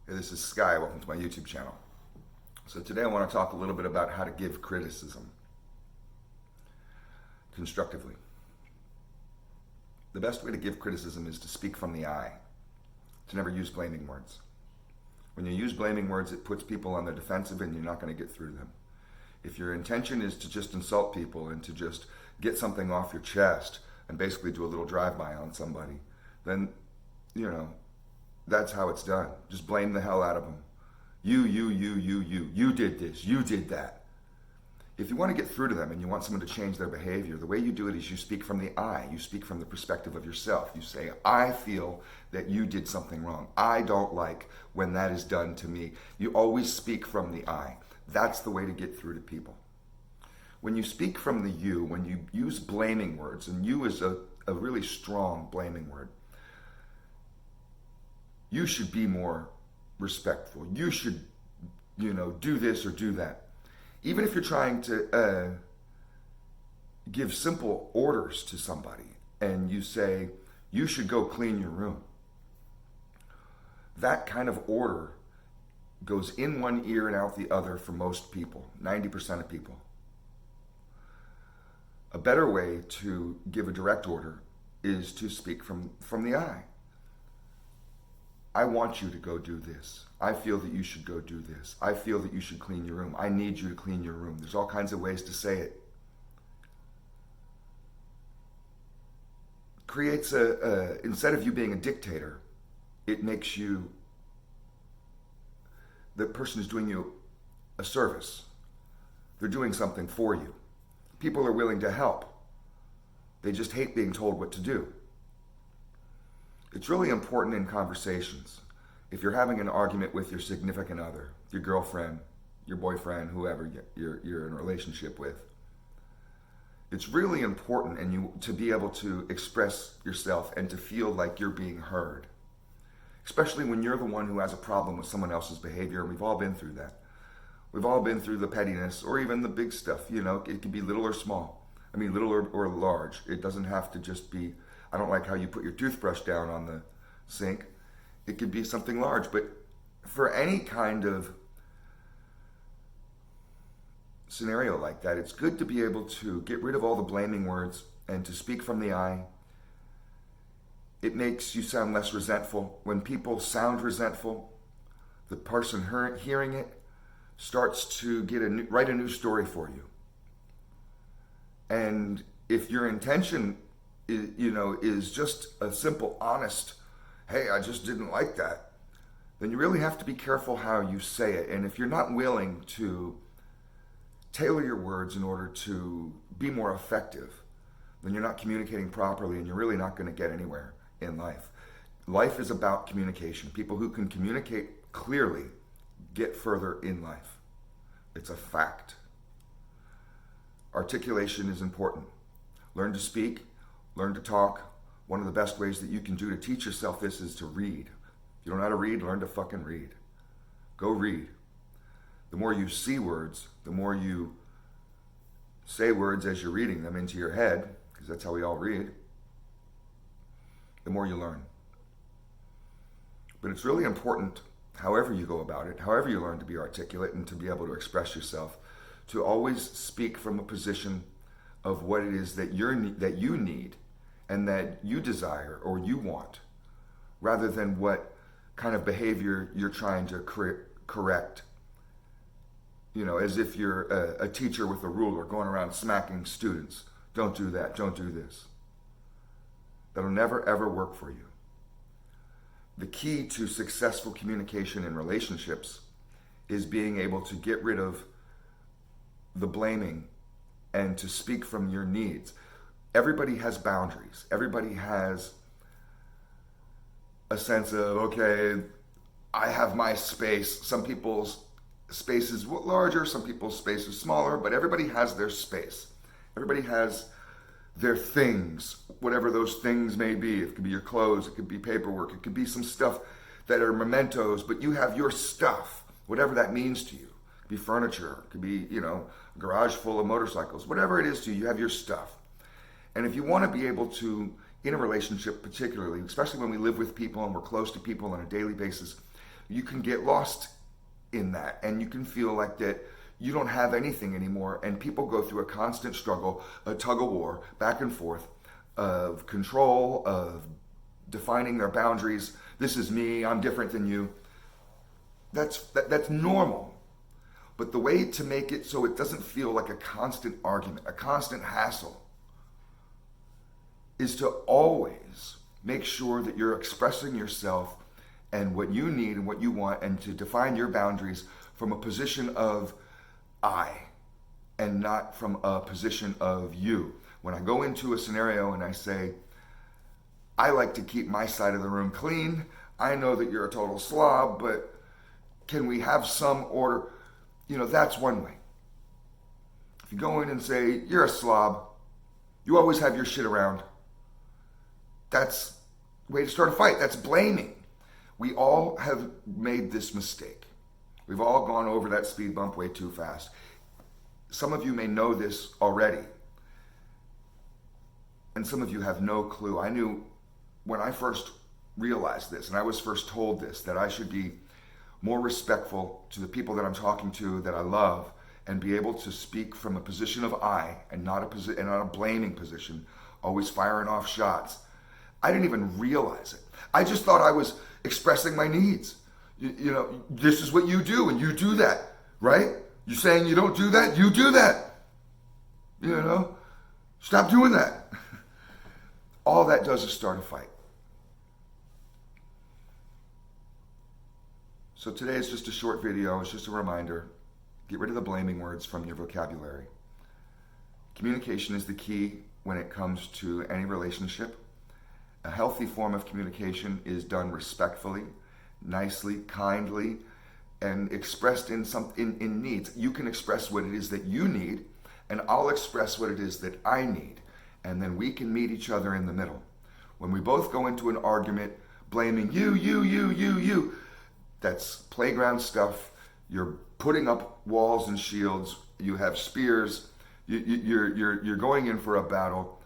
Hey, this is Sky. Welcome to my YouTube channel. So today I want to talk a little bit about how to give criticism constructively. The best way to give criticism is to speak from the I, to never use blaming words. When you use blaming words, it puts people on the defensive and you're not going to get through to them. If your intention is to just insult people and to just get something off your chest and basically do a little drive-by on somebody, then, that's how it's done. Just blame the hell out of them. You did this, you did that. If you want to get through to them and you want someone to change their behavior, the way you do it is you speak from the I. You speak from the perspective of yourself. You say, I feel that you did something wrong. I don't like when that is done to me. You always speak from the I. That's the way to get through to people. When you speak from the you, when you use blaming words, and you is a really strong blaming word, you should be more respectful. You should, do this or do that. Even if you're trying to give simple orders to somebody and you say, you should go clean your room. That kind of order goes in one ear and out the other for most people, 90% of people. A better way to give a direct order is to speak from the I. I want you to go do this. I feel that you should go do this. I feel that you should clean your room. I need you to clean your room. There's all kinds of ways to say it. Creates instead of you being a dictator, it makes you, the person is doing you a service. They're doing something for you. People are willing to help. They just hate being told what to do. It's really important in conversations. If you're having an argument with your significant other, your girlfriend, your boyfriend, whoever you're in a relationship with, it's really important to be able to express yourself and to feel like you're being heard. Especially when you're the one who has a problem with someone else's behavior, and we've all been through that. We've all been through the pettiness or even the big stuff, it could be little or small. I mean, little or large. It doesn't have to just be, I don't like how you put your toothbrush down on the sink. It could be something large, but for any kind of scenario like that, it's good to be able to get rid of all the blaming words and to speak from the I. It makes you sound less resentful. When people sound resentful, the person hearing it starts to write a new story for you. And if your intention is just a simple, honest, hey, I just didn't like that, then you really have to be careful how you say it. And if you're not willing to tailor your words in order to be more effective, then you're not communicating properly and you're really not going to get anywhere in life. Life is about communication. People who can communicate clearly get further in life. It's a fact. Articulation is important. Learn to speak. Learn to talk. One of the best ways that you can do to teach yourself this is to read. If you don't know how to read, learn to fucking read. Go read. The more you see words, the more you say words as you're reading them into your head, because that's how we all read, the more you learn. But it's really important, however you go about it, however you learn to be articulate and to be able to express yourself, to always speak from a position of what it is that you need and that you desire or you want, rather than what kind of behavior you're trying to correct. As if you're a teacher with a ruler going around smacking students. Don't do that, don't do this. That'll never ever work for you. The key to successful communication in relationships is being able to get rid of the blaming and to speak from your needs. Everybody has boundaries. Everybody has a sense of, okay, I have my space. Some people's space is larger, some people's space is smaller, but everybody has their space. Everybody has their things, whatever those things may be. It could be your clothes, it could be paperwork, it could be some stuff that are mementos, but you have your stuff, whatever that means to you. It could be furniture, it could be, a garage full of motorcycles, whatever it is to you, you have your stuff. And if you want to be able to, in a relationship particularly, especially when we live with people and we're close to people on a daily basis, you can get lost in that, and you can feel like that you don't have anything anymore, and people go through a constant struggle, a tug of war, back and forth, of control, of defining their boundaries. This is me, I'm different than you. That's normal. But the way to make it so it doesn't feel like a constant argument, a constant hassle, is to always make sure that you're expressing yourself and what you need and what you want, and to define your boundaries from a position of I and not from a position of you. When I go into a scenario and I say, I like to keep my side of the room clean, I know that you're a total slob, but can we have some order? That's one way. If you go in and say, you're a slob, you always have your shit around, that's a way to start a fight. That's blaming. We all have made this mistake. We've all gone over that speed bump way too fast. Some of you may know this already, and some of you have no clue. I knew when I first realized this, and I was first told this, that I should be more respectful to the people that I'm talking to, that I love, and be able to speak from a position of I and not a blaming position, always firing off shots. I didn't even realize it. I just thought I was expressing my needs. This is what you do, and you do that, right? You're saying you don't do that, you do that. Stop doing that. All that does is start a fight. So today is just a short video. It's just a reminder. Get rid of the blaming words from your vocabulary. Communication is the key when it comes to any relationship. A healthy form of communication is done respectfully, nicely, kindly, and expressed in needs. You can express what it is that you need, and I'll express what it is that I need. And then we can meet each other in the middle. When we both go into an argument blaming you, that's playground stuff. You're putting up walls and shields. You have spears. You're going in for a battle,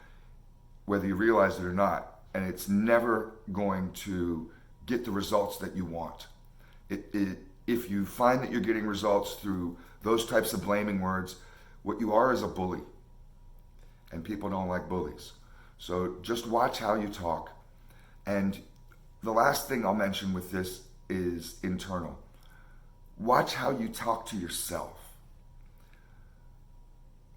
whether you realize it or not. And it's never going to get the results that you want. If you find that you're getting results through those types of blaming words, what you are is a bully. And people don't like bullies. So just watch how you talk. And the last thing I'll mention with this is internal. Watch how you talk to yourself.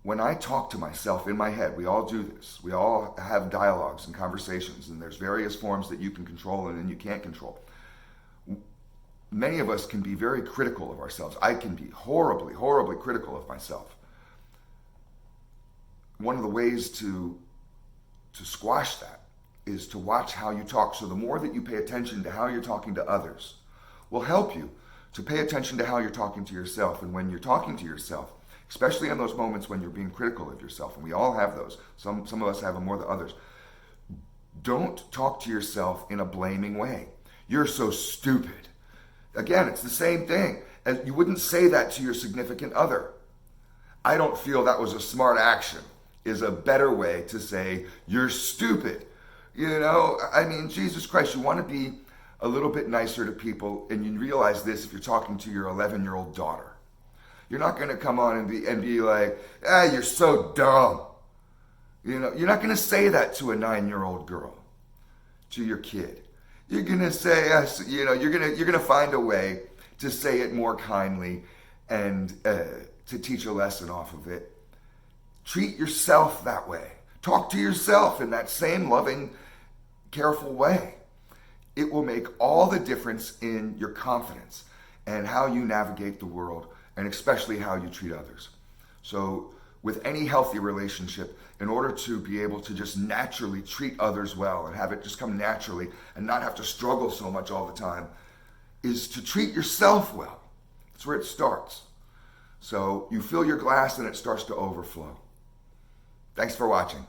When I talk to myself in my head, we all do this. We all have dialogues and conversations, and there's various forms that you can control and then you can't control. Many of us can be very critical of ourselves. I can be horribly, horribly critical of myself. One of the ways to squash that is to watch how you talk. So the more that you pay attention to how you're talking to others will help you to pay attention to how you're talking to yourself. And when you're talking to yourself, especially in those moments when you're being critical of yourself, and we all have those, some of us have them more than others, don't talk to yourself in a blaming way. You're so stupid. Again, it's the same thing. As you wouldn't say that to your significant other. I don't feel that was a smart action is a better way to say you're stupid. Jesus Christ, you want to be a little bit nicer to people, and you realize this if you're talking to your 11-year-old daughter. You're not going to come on and be like, you're so dumb. You're not going to say that to a 9-year-old girl, to your kid. You're going to say, you're going to find a way to say it more kindly and to teach a lesson off of it. Treat yourself that way. Talk to yourself in that same loving, careful way. It will make all the difference in your confidence and how you navigate the world, and especially how you treat others. So with any healthy relationship, in order to be able to just naturally treat others well and have it just come naturally and not have to struggle so much all the time, is to treat yourself well. That's where it starts. So you fill your glass and it starts to overflow. Thanks for watching.